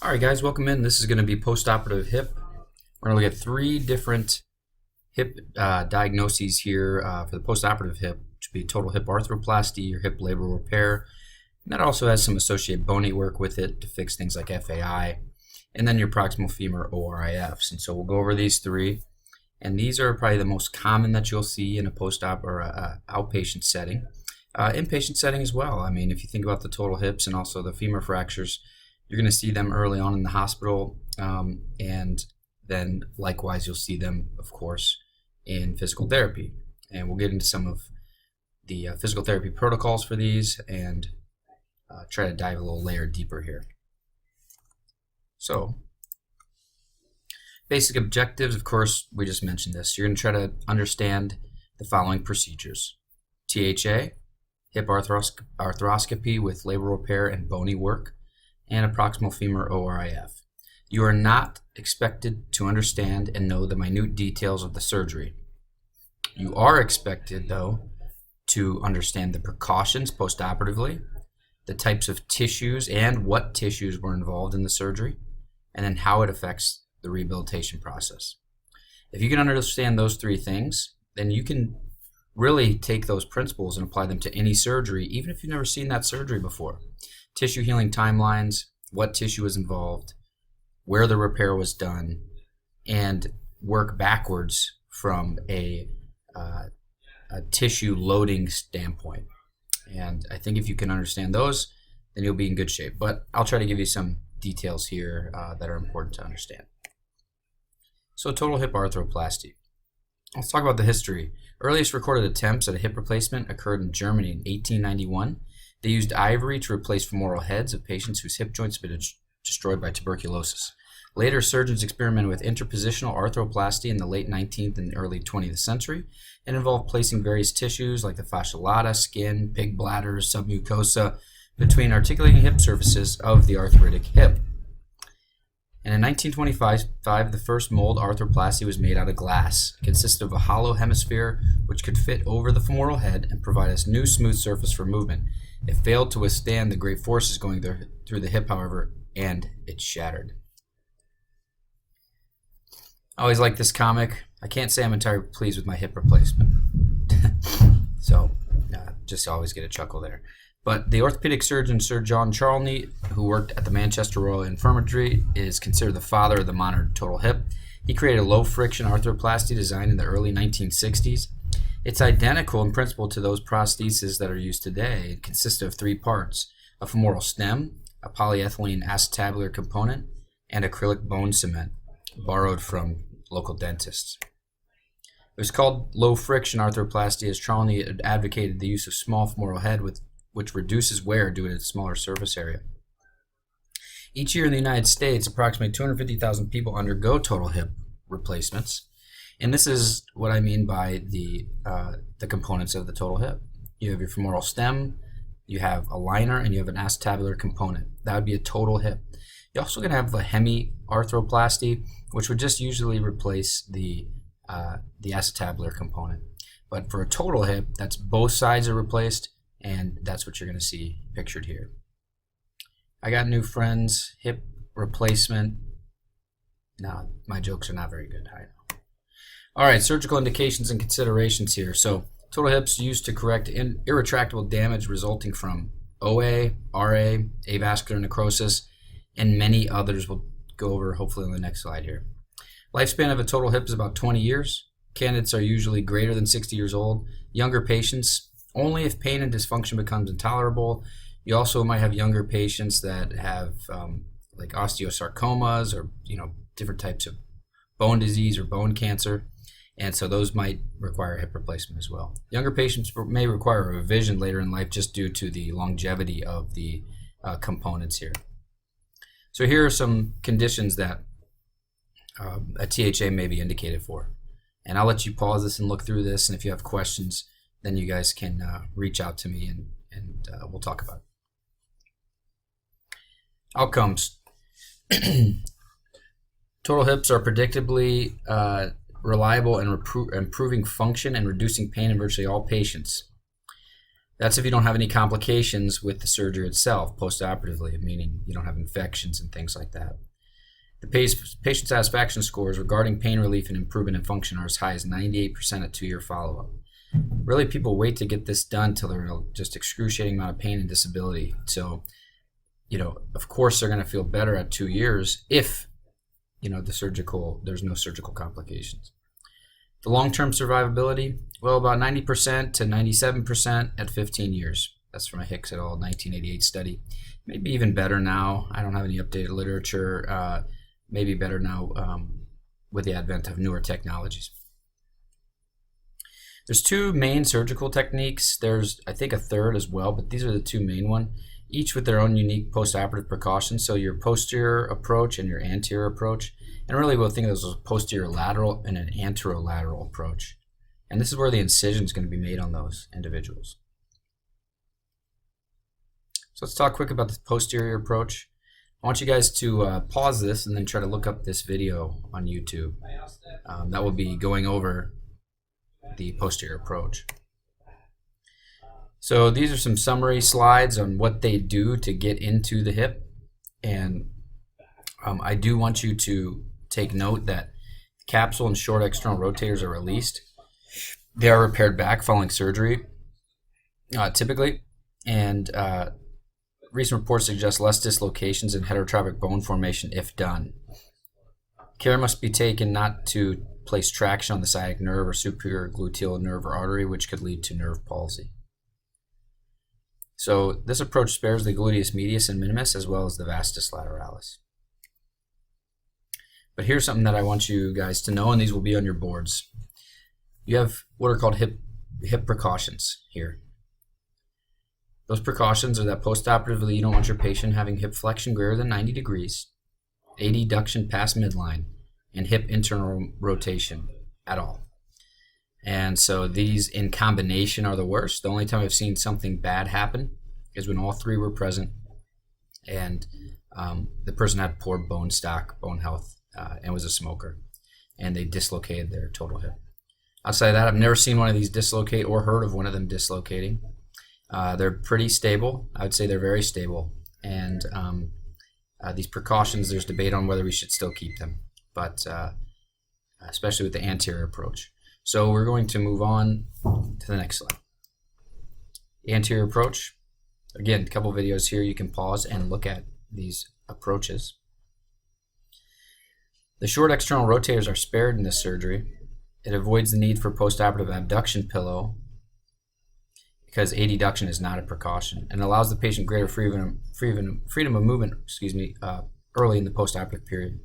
All right, guys, welcome in. This is going to be post-operative hip. We're going to look at three different hip diagnoses here for the post-operative hip, which would be total hip arthroplasty, your hip labral repair. And that also has some associated bony work with it to fix things like FAI, and then your proximal femur ORIFs. And so we'll go over these three. And these are probably the most common that you'll see in a post-op or outpatient setting. Inpatient setting as well. I mean, if you think about the total hips and also the femur fractures, you're going to see them early on in the hospital, and then likewise you'll see them, of course, in physical therapy. And we'll get into some of the physical therapy protocols for these and try to dive a little layer deeper here. So, basic objectives, of course, we just mentioned this. You're going to try to understand the following procedures: THA, hip arthroscopy with labral repair and bony work, and a proximal femur ORIF. You are not expected to understand and know the minute details of the surgery. You are expected, though, to understand the precautions postoperatively, the types of tissues and what tissues were involved in the surgery, and then how it affects the rehabilitation process. If you can understand those three things, then you can really take those principles and apply them to any surgery, even if you've never seen that surgery before. Tissue healing timelines, what tissue was involved, where the repair was done, and work backwards from a tissue loading standpoint. And I think if you can understand those, then you'll be in good shape. But I'll try to give you some details here that are important to understand. So total hip arthroplasty. Let's talk about the history. Earliest recorded attempts at a hip replacement occurred in Germany in 1891. They used ivory to replace femoral heads of patients whose hip joints had been destroyed by tuberculosis. Later, surgeons experimented with interpositional arthroplasty in the late 19th and early 20th century and involved placing various tissues like the fascia lata, skin, pig bladders, submucosa between articulating hip surfaces of the arthritic hip. And in 1925, the first mold arthroplasty was made out of glass. It consisted of a hollow hemisphere which could fit over the femoral head and provide us new smooth surface for movement. It failed to withstand the great forces going through the hip, however, and it shattered. I always like this comic. I can't say I'm entirely pleased with my hip replacement. So, just always get a chuckle there. But the orthopedic surgeon Sir John Charnley, who worked at the Manchester Royal Infirmary, is considered the father of the modern total hip. He created a low-friction arthroplasty design in the early 1960s. It's identical in principle to those prostheses that are used today. It consists of three parts: a femoral stem, a polyethylene acetabular component, and acrylic bone cement, borrowed from local dentists. It was called low-friction arthroplasty as Charnley advocated the use of small femoral head which reduces wear due to its smaller surface area. Each year in the United States, approximately 250,000 people undergo total hip replacements. And this is what I mean by the components of the total hip. You have your femoral stem, you have a liner, and you have an acetabular component. That would be a total hip. You're also going to have the hemi-arthroplasty, which would just usually replace the acetabular component. But for a total hip, that's both sides are replaced, and that's what you're going to see pictured here. I got new friends, hip replacement. No, my jokes are not very good, I know. All right, surgical indications and considerations here. So total hips used to correct irretractable damage resulting from OA, RA, avascular necrosis, and many others we'll go over hopefully on the next slide here. Lifespan of a total hip is about 20 years. Candidates are usually greater than 60 years old. Younger patients, only if pain and dysfunction becomes intolerable. You also might have younger patients that have like osteosarcomas or different types of bone disease or bone cancer, and so those might require hip replacement as well. Younger patients may require a revision later in life just due to the longevity of the components here. So here are some conditions that a THA may be indicated for, and I'll let you pause this and look through this, and if you have questions, then you guys can reach out to me and we'll talk about it. Outcomes. Total hips are predictably reliable in improving function and reducing pain in virtually all patients. That's if you don't have any complications with the surgery itself, post-operatively, meaning you don't have infections and things like that. The patient satisfaction scores regarding pain relief and improvement in function are as high as 98% at 2-year follow-up. Really, people wait to get this done till they're in just excruciating amount of pain and disability. So, of course they're going to feel better at 2 years if, there's no surgical complications. The long-term survivability, well, about 90% to 97% at 15 years. That's from a Hicks et al. 1988 study. Maybe even better now. I don't have any updated literature. Maybe better now with the advent of newer technologies. There's 2 main surgical techniques. There's, I think, a third as well, but these are the 2 main ones, each with their own unique post-operative precautions. So your posterior approach and your anterior approach. And really we'll think of those as a posterior lateral and an anterolateral approach. And this is where the incision is going to be made on those individuals. So let's talk quick about the posterior approach. I want you guys to pause this and then try to look up this video on YouTube. That will be going over the posterior approach. So these are some summary slides on what they do to get into the hip. And I do want you to take note that capsule and short external rotators are released. They are repaired back following surgery, typically. And recent reports suggest less dislocations and heterotropic bone formation if done. Care must be taken not to place traction on the sciatic nerve or superior gluteal nerve or artery, which could lead to nerve palsy. So this approach spares the gluteus medius and minimus as well as the vastus lateralis. But here's something that I want you guys to know, and these will be on your boards. You have what are called hip precautions here. Those precautions are that post-operatively you don't want your patient having hip flexion greater than 90 degrees, adduction past midline, and hip internal rotation at all. And so these in combination are the worst. The only time I've seen something bad happen is when all 3 were present and the person had poor bone stock, bone health, and was a smoker, and they dislocated their total hip. Outside of that, I've never seen one of these dislocate or heard of one of them dislocating. They're pretty stable. I would say they're very stable. And these precautions, there's debate on whether we should still keep them, but especially with the anterior approach. So we're going to move on to the next slide. The anterior approach. Again, a couple videos here. You can pause and look at these approaches. The short external rotators are spared in this surgery. It avoids the need for postoperative abduction pillow because adduction is not a precaution, and allows the patient greater freedom of movement early in the postoperative period.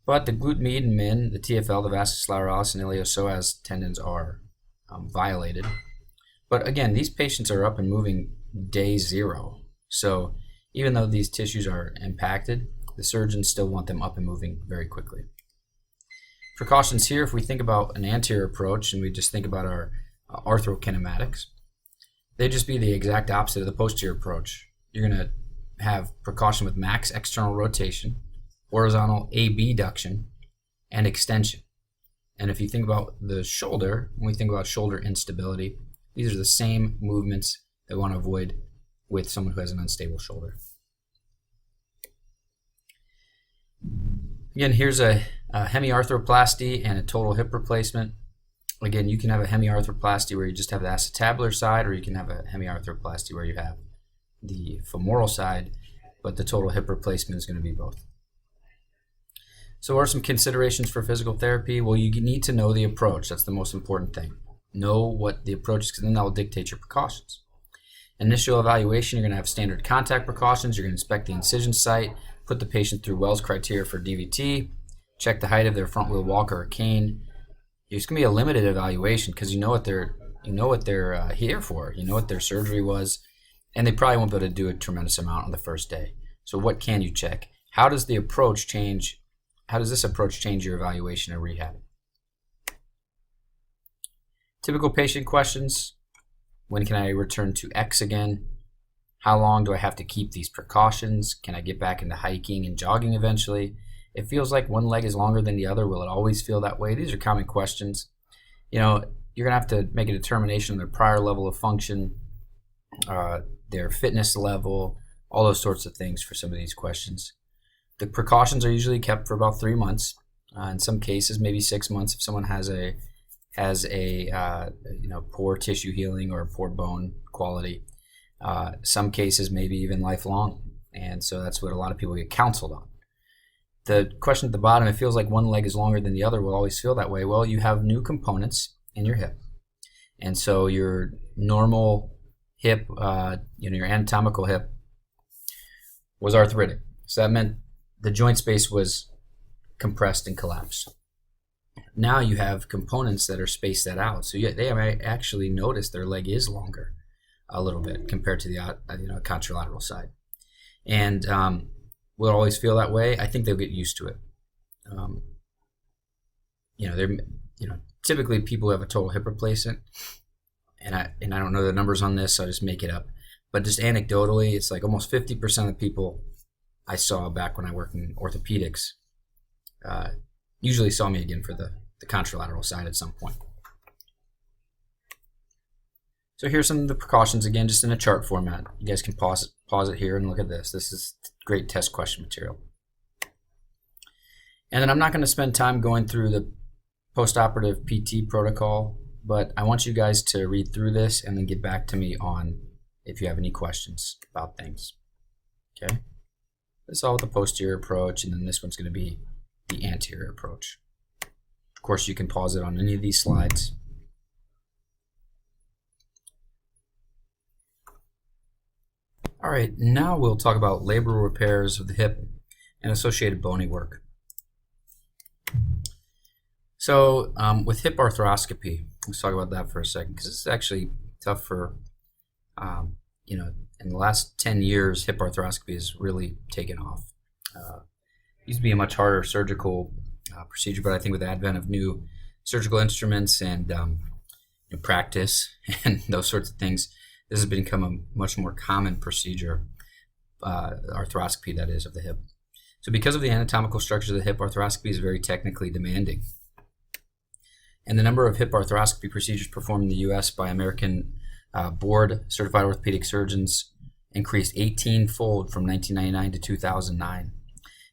But the glute med and min, the TFL, the vastus lateralis, and iliopsoas tendons are violated. But again, these patients are up and moving day 0. So even though these tissues are impacted, the surgeons still want them up and moving very quickly. Precautions here, if we think about an anterior approach and we just think about our arthrokinematics, they'd just be the exact opposite of the posterior approach. You're going to have precaution with max external rotation, horizontal abduction, and extension. And if you think about the shoulder, when we think about shoulder instability, these are the same movements that we want to avoid with someone who has an unstable shoulder. Again, here's a hemiarthroplasty and a total hip replacement. Again, you can have a hemiarthroplasty where you just have the acetabular side, or you can have a hemiarthroplasty where you have the femoral side, but the total hip replacement is going to be both. So what are some considerations for physical therapy? Well, you need to know the approach. That's the most important thing. Know what the approach is, because then that will dictate your precautions. Initial evaluation, you're going to have standard contact precautions. You're going to inspect the incision site, put the patient through Wells criteria for DVT, check the height of their front wheel walker or cane. It's going to be a limited evaluation because you know what they're here for. You know what their surgery was, and they probably won't be able to do a tremendous amount on the first day. So what can you check? How does the approach change? How does this approach change your evaluation or rehab? Typical patient questions. When can I return to X again? How long do I have to keep these precautions? Can I get back into hiking and jogging eventually? It feels like one leg is longer than the other. Will it always feel that way? These are common questions. You know, you're going to have to make a determination on their prior level of function. their fitness level, all those sorts of things for some of these questions. The precautions are usually kept for about 3 months. In some cases, maybe 6 months if someone has a poor tissue healing or poor bone quality. Some cases maybe even lifelong, and so that's what a lot of people get counseled on. The question at the bottom, it feels like one leg is longer than the other, will always feel that way. Well, you have new components in your hip, and so your normal hip, your anatomical hip was arthritic, so that meant the joint space was compressed and collapsed. Now you have components that are spaced that out, so they might actually notice their leg is longer a little bit compared to the contralateral side, and will it always feel that way? I think they'll get used to it. Typically people who have a total hip replacement, and I don't know the numbers on this, so I just make it up, but just anecdotally, it's like almost 50% of the people I saw back when I worked in orthopedics usually saw me again for the contralateral side at some point. So here's some of the precautions, again, just in a chart format. You guys can pause it here and look at this. This is great test question material. And then I'm not going to spend time going through the post-operative PT protocol, but I want you guys to read through this and then get back to me on if you have any questions about things. Okay? This is all with the posterior approach, and then this one's going to be the anterior approach. Of course, you can pause it on any of these slides. All right, now we'll talk about labral repairs of the hip and associated bony work. So with hip arthroscopy, let's talk about that for a second, because it's actually tough for, in the last 10 years, hip arthroscopy has really taken off. It used to be a much harder surgical procedure, but I think with the advent of new surgical instruments and practice and those sorts of things, this has become a much more common procedure, arthroscopy that is, of the hip. So because of the anatomical structure of the hip, arthroscopy is very technically demanding. And the number of hip arthroscopy procedures performed in the U.S. by American board certified orthopedic surgeons increased 18-fold from 1999 to 2009.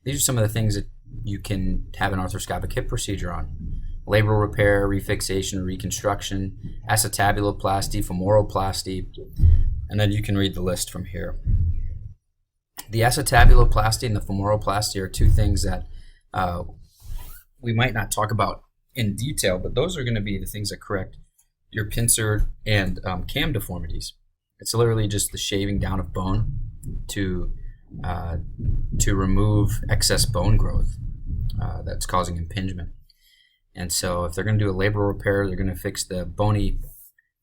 These are some of the things that you can have an arthroscopic hip procedure on: labral repair, refixation, reconstruction, acetabuloplasty, femoralplasty, and then you can read the list from here. The acetabuloplasty and the femoralplasty are two things that we might not talk about in detail, but those are going to be the things that correct your pincer and cam deformities. It's literally just the shaving down of bone to remove excess bone growth that's causing impingement. And so if they're going to do a labral repair, they're going to fix the bony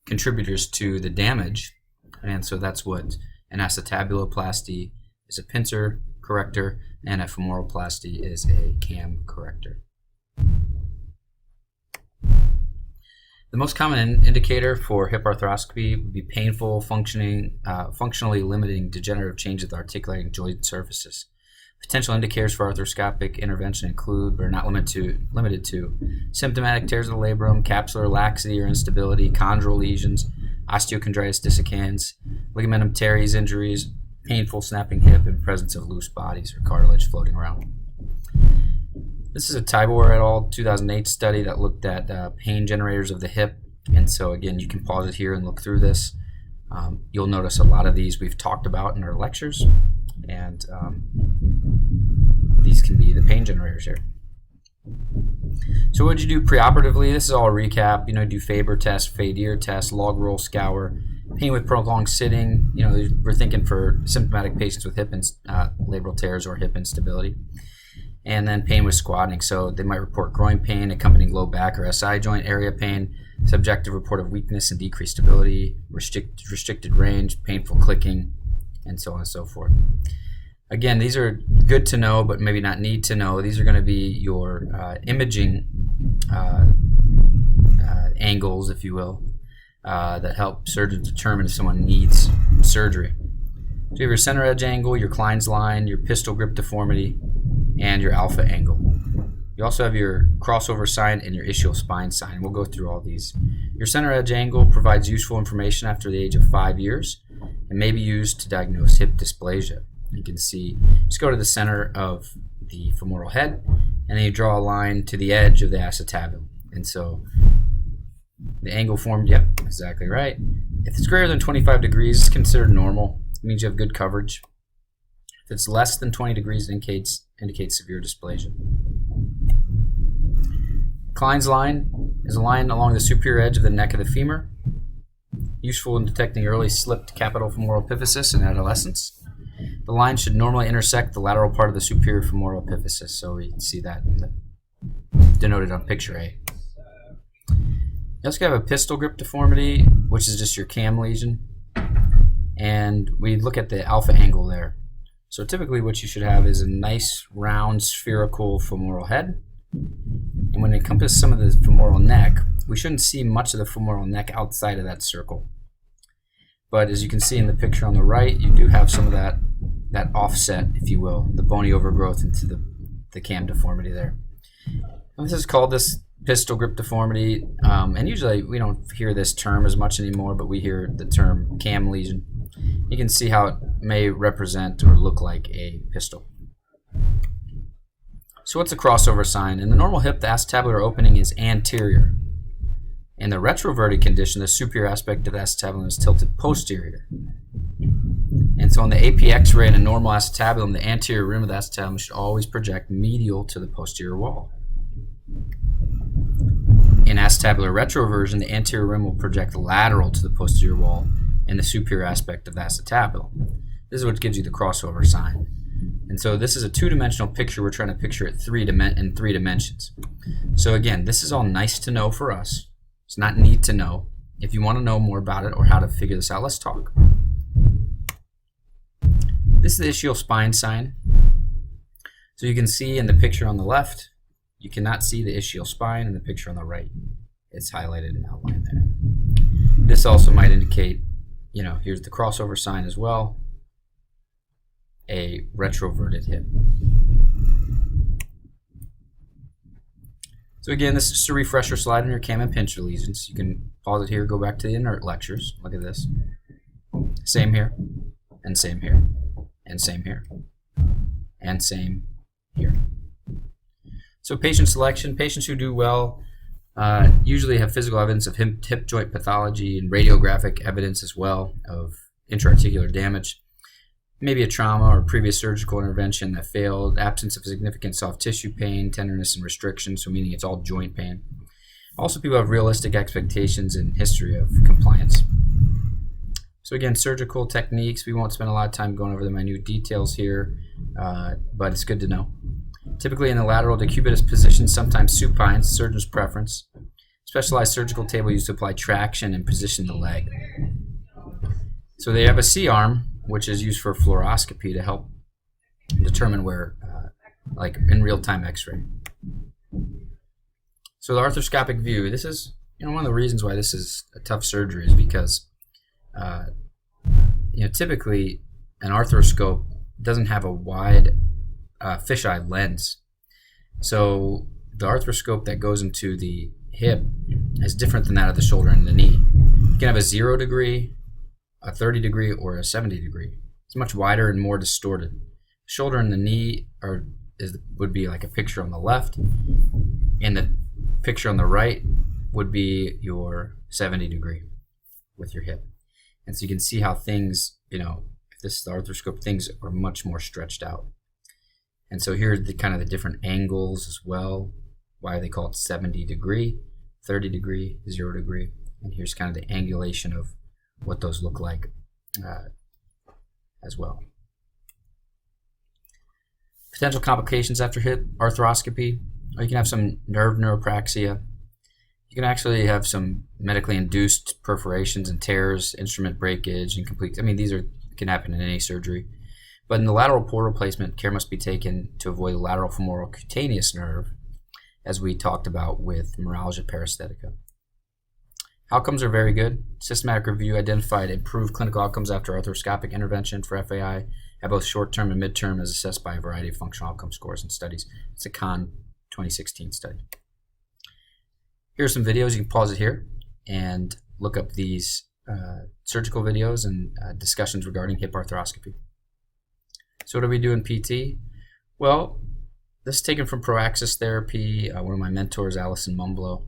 contributors to the damage. And so that's what an acetabuloplasty is: a pincer corrector, and a femoralplasty is a cam corrector. The most common indicator for hip arthroscopy would be painful, functionally limiting degenerative changes of the articulating joint surfaces. Potential indicators for arthroscopic intervention include, but are not limited to, symptomatic tears of the labrum, capsular laxity or instability, chondral lesions, osteochondritis dissecans, ligamentum teres injuries, painful snapping hip, and presence of loose bodies or cartilage floating around. This is a Tibor et al. 2008 study that looked at pain generators of the hip, and so again, you can pause it here and look through this. You'll notice a lot of these we've talked about in our lectures, and these can be the pain generators here. So what did you do preoperatively? This is all a recap. Do Faber test, Fadir test, log roll scour, pain with prolonged sitting. We're thinking for symptomatic patients with hip labral tears or hip instability. And then pain with squatting. So they might report groin pain, accompanying low back or SI joint area pain, subjective report of weakness and decreased stability, restricted range, painful clicking, and so on and so forth. Again, these are good to know, but maybe not need to know. These are going to be your imaging angles, if you will, that help surgeons determine if someone needs surgery. So you have your center edge angle, your Klein's line, your pistol grip deformity, and your alpha angle. You also have your crossover sign and your ischial spine sign. We'll go through all these. Your center edge angle provides useful information after the age of 5 years, and may be used to diagnose hip dysplasia. You can see, just go to the center of the femoral head, and then you draw a line to the edge of the acetabulum. And so the angle formed, yep, exactly right. If it's greater than 25 degrees, it's considered normal. It means you have good coverage. If it's less than 20 degrees, it indicates severe dysplasia. Klein's line is a line along the superior edge of the neck of the femur, useful in detecting early slipped capital femoral epiphysis in adolescents. The line should normally intersect the lateral part of the superior femoral epiphysis, so we can see that denoted on picture A. You also have a pistol grip deformity, which is just your cam lesion, and we look at the alpha angle there. So typically what you should have is a nice round spherical femoral head, and when it encompasses some of the femoral neck, we shouldn't see much of the femoral neck outside of that circle. But as you can see in the picture on the right, you do have some of that offset, if you will, the bony overgrowth into the cam deformity there. And this is called this pistol grip deformity, and usually we don't hear this term as much anymore, but we hear the term cam lesion. You can see how it may represent or look like a pistol. So what's a crossover sign? In the normal hip, the acetabular opening is anterior. In the retroverted condition, the superior aspect of the acetabulum is tilted posterior. And so on the AP X-ray in a normal acetabulum, the anterior rim of the acetabulum should always project medial to the posterior wall. In acetabular retroversion, the anterior rim will project lateral to the posterior wall in the superior aspect of the acetabulum. This is what gives you the crossover sign. And so this is a two-dimensional picture. We're trying to picture it in three dimensions. So again, this is all nice to know for us. It's not need to know. If you want to know more about it or how to figure this out, let's talk. This is the ischial spine sign. So you can see in the picture on the left, you cannot see the ischial spine. In the picture on the right, it's highlighted and outlined there. This also might indicate, here's the crossover sign as well, a retroverted hip. So again, this is just a refresher slide on your cam and pincher lesions. You can pause it here, go back to the inert lectures. Look at this. Same here, and same here, and same here, and same here. So patient selection, patients who do well usually have physical evidence of hip joint pathology and radiographic evidence as well of intra-articular damage. Maybe a trauma or previous surgical intervention that failed, absence of significant soft tissue pain, tenderness, and restriction, so meaning it's all joint pain. Also, people have realistic expectations and history of compliance. So again, surgical techniques, we won't spend a lot of time going over the minute details here, but it's good to know. Typically in the lateral decubitus position, sometimes supine, surgeon's preference. Specialized surgical table used to apply traction and position the leg. So they have a C-arm, which is used for fluoroscopy to help determine where, like in real-time X-ray. So the arthroscopic view, this is one of the reasons why this is a tough surgery is because typically an arthroscope doesn't have a wide fisheye lens. So the arthroscope that goes into the hip is different than that of the shoulder and the knee. You can have a 0 degree, a 30 degree, or a 70 degree. It's much wider and more distorted. Shoulder and the knee would be like a picture on the left, and the picture on the right would be your 70 degree with your hip. And so you can see how things, if this is the arthroscope, things are much more stretched out. And so here are the kind of the different angles as well, why they call it 70 degree, 30 degree, 0 degree. And here's kind of the angulation of what those look like as well. Potential complications after hip arthroscopy. You can have some nerve neuropraxia. You can actually have some medically induced perforations and tears, instrument breakage, incomplete. These can happen in any surgery. But in the lateral port replacement, care must be taken to avoid the lateral femoral cutaneous nerve, as we talked about with neuralgia paresthetica. Outcomes are very good. Systematic review identified improved clinical outcomes after arthroscopic intervention for FAI at both short-term and mid-term as assessed by a variety of functional outcome scores and studies. It's a Kahn 2016 study. Here are some videos. You can pause it here and look up these surgical videos and discussions regarding hip arthroscopy. So what do we do in PT? Well, this is taken from Proaxis Therapy, one of my mentors, Allison Mumblow.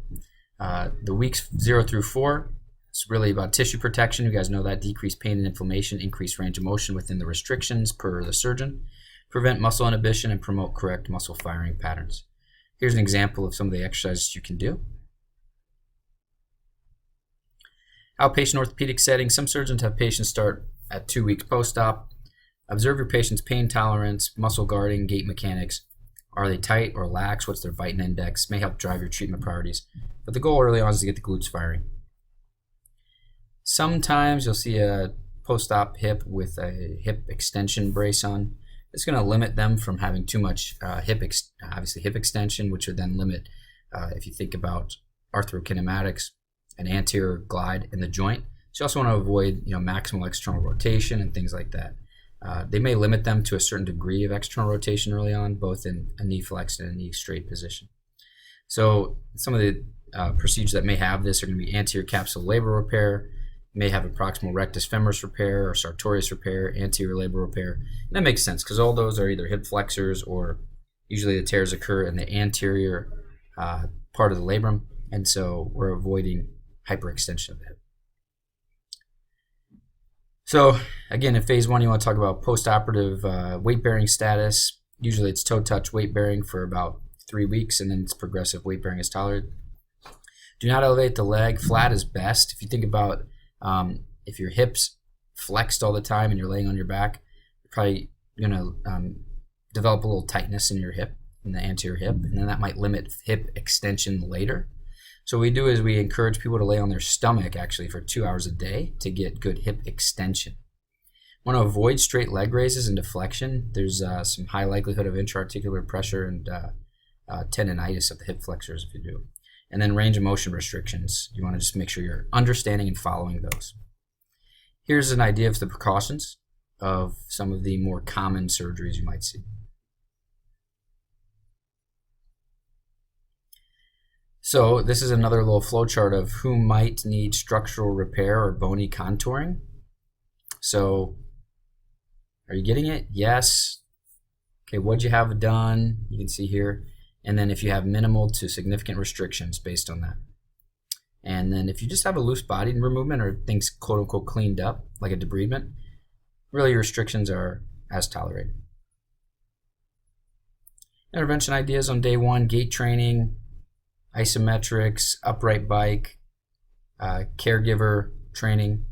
The weeks 0 through 4, it's really about tissue protection. You guys know that. Decrease pain and inflammation, increase range of motion within the restrictions per the surgeon, prevent muscle inhibition, and promote correct muscle firing patterns. Here's an example of some of the exercises you can do. Outpatient orthopedic setting. Some surgeons have patients start at 2 weeks post-op. Observe your patient's pain tolerance, muscle guarding, gait mechanics. Are they tight or lax? What's their Vitin index? May help drive your treatment priorities. But the goal early on is to get the glutes firing. Sometimes you'll see a post-op hip with a hip extension brace on. It's going to limit them from having too much hip extension, which would then limit, if you think about arthrokinematics, an anterior glide in the joint. So you also want to avoid, maximal external rotation and things like that. They may limit them to a certain degree of external rotation early on, both in a knee flexed and a knee straight position. So some of the procedures that may have this are going to be anterior capsule labral repair, may have a proximal rectus femoris repair or sartorius repair, anterior labral repair. And that makes sense because all those are either hip flexors or usually the tears occur in the anterior part of the labrum, and so we're avoiding hyperextension of the hip. So again, in phase 1, you want to talk about post-operative weight-bearing status. Usually it's toe-touch weight-bearing for about 3 weeks, and then it's progressive weight-bearing is tolerated. Do not elevate the leg. Flat is best. If you think about if your hips flexed all the time and you're laying on your back, you're probably going to develop a little tightness in your hip, in the anterior hip, and then that might limit hip extension later. So what we do is we encourage people to lay on their stomach actually for 2 hours a day to get good hip extension. Want to avoid straight leg raises and deflection. There's some high likelihood of intra-articular pressure and tendinitis of the hip flexors if you do. And then range of motion restrictions. You want to just make sure you're understanding and following those. Here's an idea of the precautions of some of the more common surgeries you might see. So this is another little flowchart of who might need structural repair or bony contouring. So are you getting it? Yes. Okay, what'd you have done? You can see here. And then if you have minimal to significant restrictions based on that. And then if you just have a loose body movement or things quote unquote cleaned up, like a debridement, really your restrictions are as tolerated. Intervention ideas on day 1, gait training, isometrics, upright bike, caregiver training.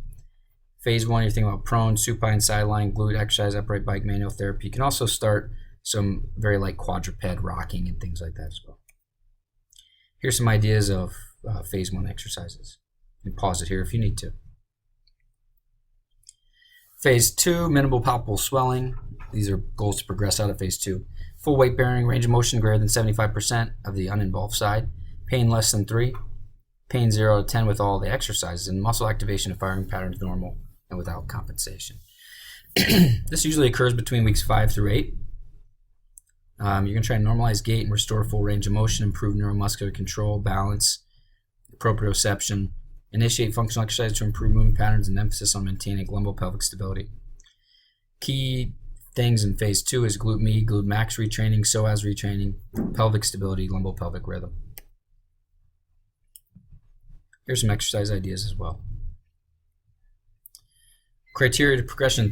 Phase 1, you're thinking about prone, supine, sideline, glute exercise, upright bike, manual therapy. You can also start some very light quadruped rocking and things like that as well. Here's some ideas of phase 1 exercises. You can pause it here if you need to. Phase 2, minimal palpable swelling. These are goals to progress out of phase 2. Full weight bearing, range of motion greater than 75% of the uninvolved side. Pain less than 3. Pain 0 to 10 with all the exercises. And muscle activation and firing patterns normal and without compensation. This usually occurs between weeks 5 through 8. You're going to try and normalize gait and restore full range of motion, improve neuromuscular control, balance, proprioception, initiate functional exercise to improve movement patterns and emphasis on maintaining lumbopelvic stability. Key things in phase 2 is glute med, glute max retraining, psoas retraining, pelvic stability, lumbopelvic rhythm. Here's some exercise ideas as well. Criteria to progression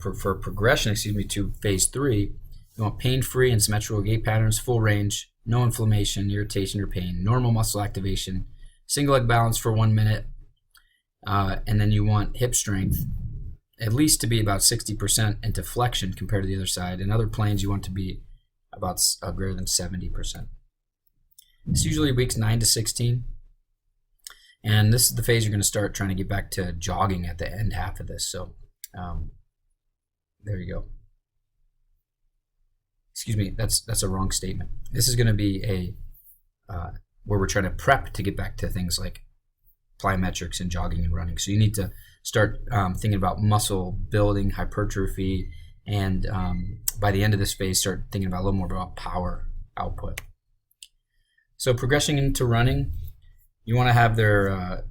for progression to phase 3. You want pain-free and symmetrical gait patterns, full range, no inflammation, irritation, or pain, normal muscle activation, single leg balance for 1 minute, and then you want hip strength at least to be about 60% into flexion compared to the other side. In other planes, you want to be about greater than 70%. It's usually weeks 9 to 16. And this is the phase you're going to start trying to get back to jogging at the end half of this. So there you go. Excuse me, that's a wrong statement. This is going to be where we're trying to prep to get back to things like plyometrics and jogging and running. So you need to start thinking about muscle building, hypertrophy, and by the end of this phase, start thinking about a little more about power output. So progressing into running, you want to have their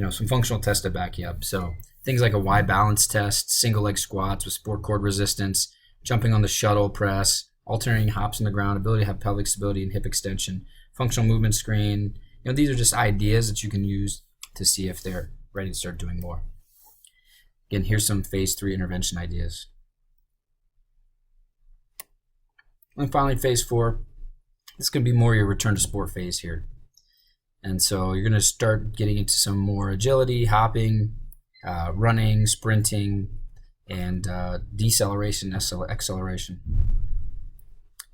some functional tests to back you up. So things like a Y balance test, single leg squats with sport cord resistance, jumping on the shuttle press, alternating hops on the ground, ability to have pelvic stability and hip extension, functional movement screen. These are just ideas that you can use to see if they're ready to start doing more. Again, here's some phase 3 intervention ideas. And finally, phase 4, this is going to be more your return to sport phase here. And so you're going to start getting into some more agility, hopping, running, sprinting, and deceleration, acceleration.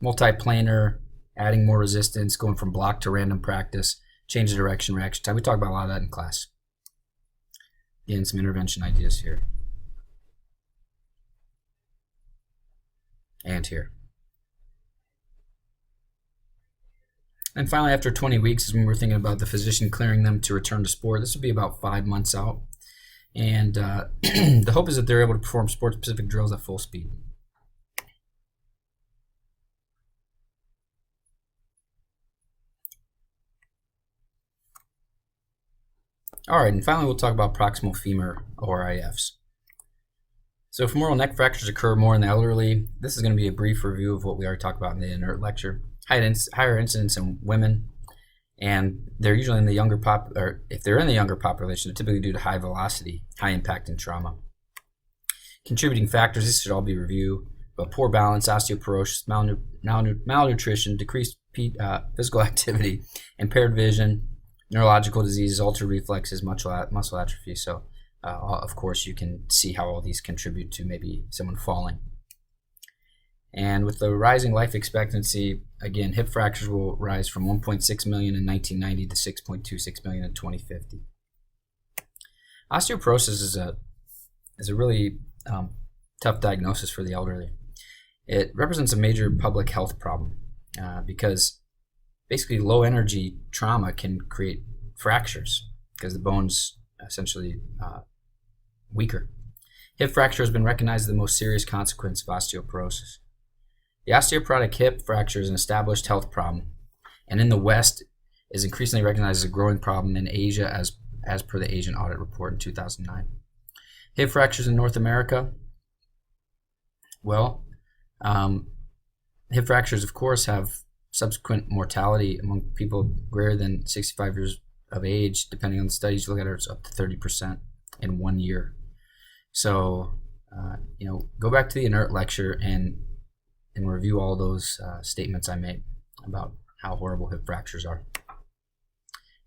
Multiplanar, adding more resistance, going from block to random practice, change the direction, reaction time. We talk about a lot of that in class. Again, some intervention ideas here. And here. And finally, after 20 weeks is when we're thinking about the physician clearing them to return to sport. This will be about 5 months out. And the hope is that they're able to perform sport-specific drills at full speed. All right, and finally we'll talk about proximal femur ORIFs. So femoral neck fractures occur more in the elderly. This is going to be a brief review of what we already talked about in the inert lecture. Higher incidence in women, and they're usually in the younger or if they're in the younger population, they're typically due to high velocity, high impact, and trauma. Contributing factors, this should all be reviewed, but poor balance, osteoporosis, malnutrition, decreased physical activity, impaired vision, neurological diseases, altered reflexes, muscle atrophy. So, of course, you can see how all these contribute to maybe someone falling. And with the rising life expectancy, again, hip fractures will rise from 1.6 million in 1990 to 6.26 million in 2050. Osteoporosis is a really tough diagnosis for the elderly. It represents a major public health problem because basically low energy trauma can create fractures because the bone's essentially weaker. Hip fracture has been recognized as the most serious consequence of osteoporosis. The osteoporotic hip fracture is an established health problem, and in the West is increasingly recognized as a growing problem in Asia as per the Asian Audit Report in 2009. Hip fractures in North America, well, hip fractures, of course, have subsequent mortality among people greater than 65 years of age. Depending on the studies you look at, it's up to 30% in 1 year. So, go back to the inert lecture and review all those statements I made about how horrible hip fractures are.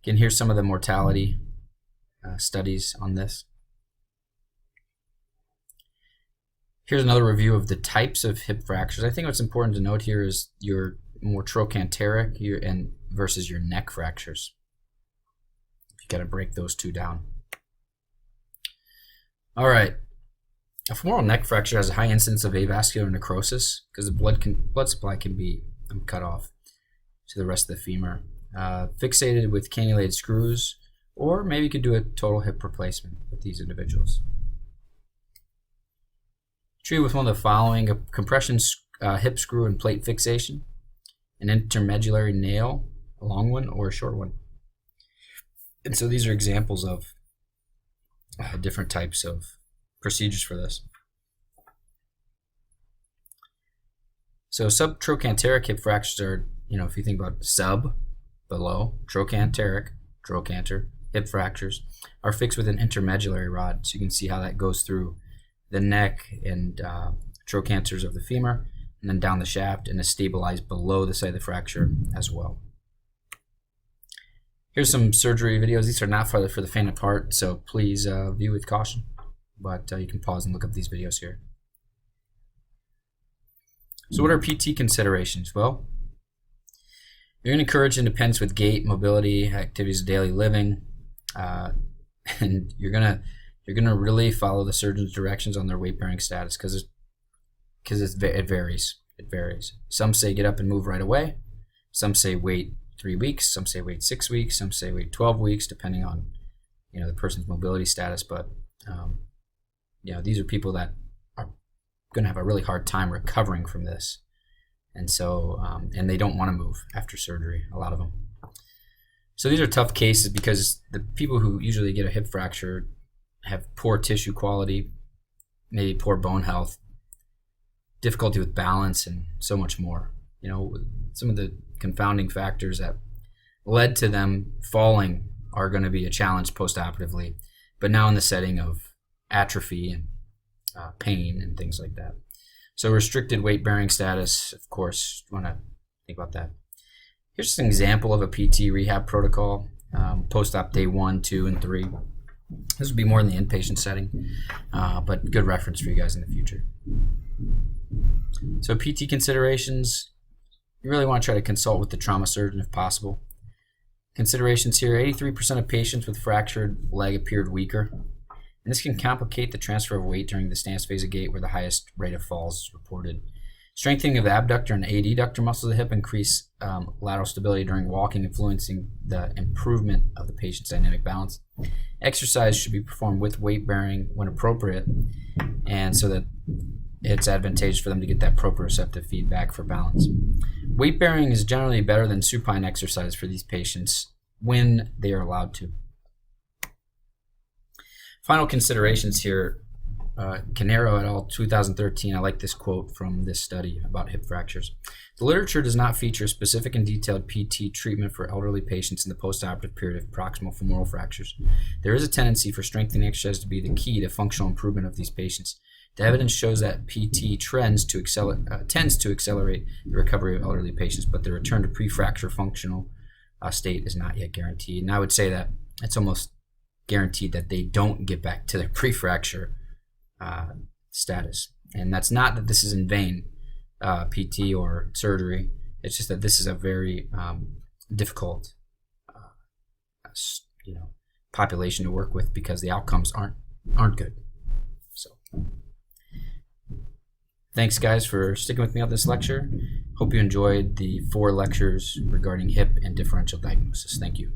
Again, here's some of the mortality studies on this. Here's another review of the types of hip fractures. I think what's important to note here is your more trochanteric versus your neck fractures. You got to break those two down. All right. A femoral neck fracture has a high incidence of avascular necrosis because the blood supply can be cut off to the rest of the femur. Fixated with cannulated screws, or maybe you could do a total hip replacement with these individuals. Treated with one of the following: a compression hip screw and plate fixation, an intermedullary nail, a long one or a short one. And so these are examples of different types of procedures for this. So subtrochanteric hip fractures are, if you think about sub, below, trochanter, hip fractures are fixed with an intermedullary rod. So you can see how that goes through the neck and trochanters of the femur, and then down the shaft, and is stabilized below the site of the fracture as well. Here's some surgery videos. These are not for the faint of heart, so please view with caution. But you can pause and look up these videos here. So what are PT considerations? Well, you're going to encourage independence with gait, mobility, activities of daily living, and you're gonna really follow the surgeon's directions on their weight-bearing status because it varies. It varies. Some say get up and move right away. Some say wait 3 weeks. Some say wait 6 weeks. Some say wait 12 weeks, depending on the person's mobility status. But these are people that are going to have a really hard time recovering from this, and so and they don't want to move after surgery. A lot of them. So these are tough cases because the people who usually get a hip fracture have poor tissue quality, maybe poor bone health, difficulty with balance, and so much more. Some of the confounding factors that led to them falling are going to be a challenge post-operatively, but now in the setting of atrophy and pain and things like that. So restricted weight-bearing status, of course, you want to think about that. Here's just an example of a PT rehab protocol, post-op day 1, 2, and 3. This would be more in the inpatient setting, but good reference for you guys in the future. So PT considerations, you really want to try to consult with the trauma surgeon if possible. Considerations here, 83% of patients with fractured leg appeared weaker. And this can complicate the transfer of weight during the stance phase of gait, where the highest rate of falls is reported. Strengthening of the abductor and adductor muscles of the hip increase lateral stability during walking, influencing the improvement of the patient's dynamic balance. Exercise should be performed with weight bearing when appropriate, and so that it's advantageous for them to get that proprioceptive feedback for balance. Weight bearing is generally better than supine exercise for these patients when they are allowed to. Final considerations here. Canero et al. 2013, I like this quote from this study about hip fractures. The literature does not feature specific and detailed PT treatment for elderly patients in the postoperative period of proximal femoral fractures. There is a tendency for strengthening exercise to be the key to functional improvement of these patients. The evidence shows that PT tends to accelerate the recovery of elderly patients, but the return to pre-fracture functional state is not yet guaranteed. And I would say that it's almost guaranteed that they don't get back to their pre-fracture status. And that's not that this is in vain, PT or surgery. It's just that this is a very difficult population to work with because the outcomes aren't good. So thanks guys for sticking with me on this lecture. Hope you enjoyed the 4 lectures regarding hip and differential diagnosis. Thank you.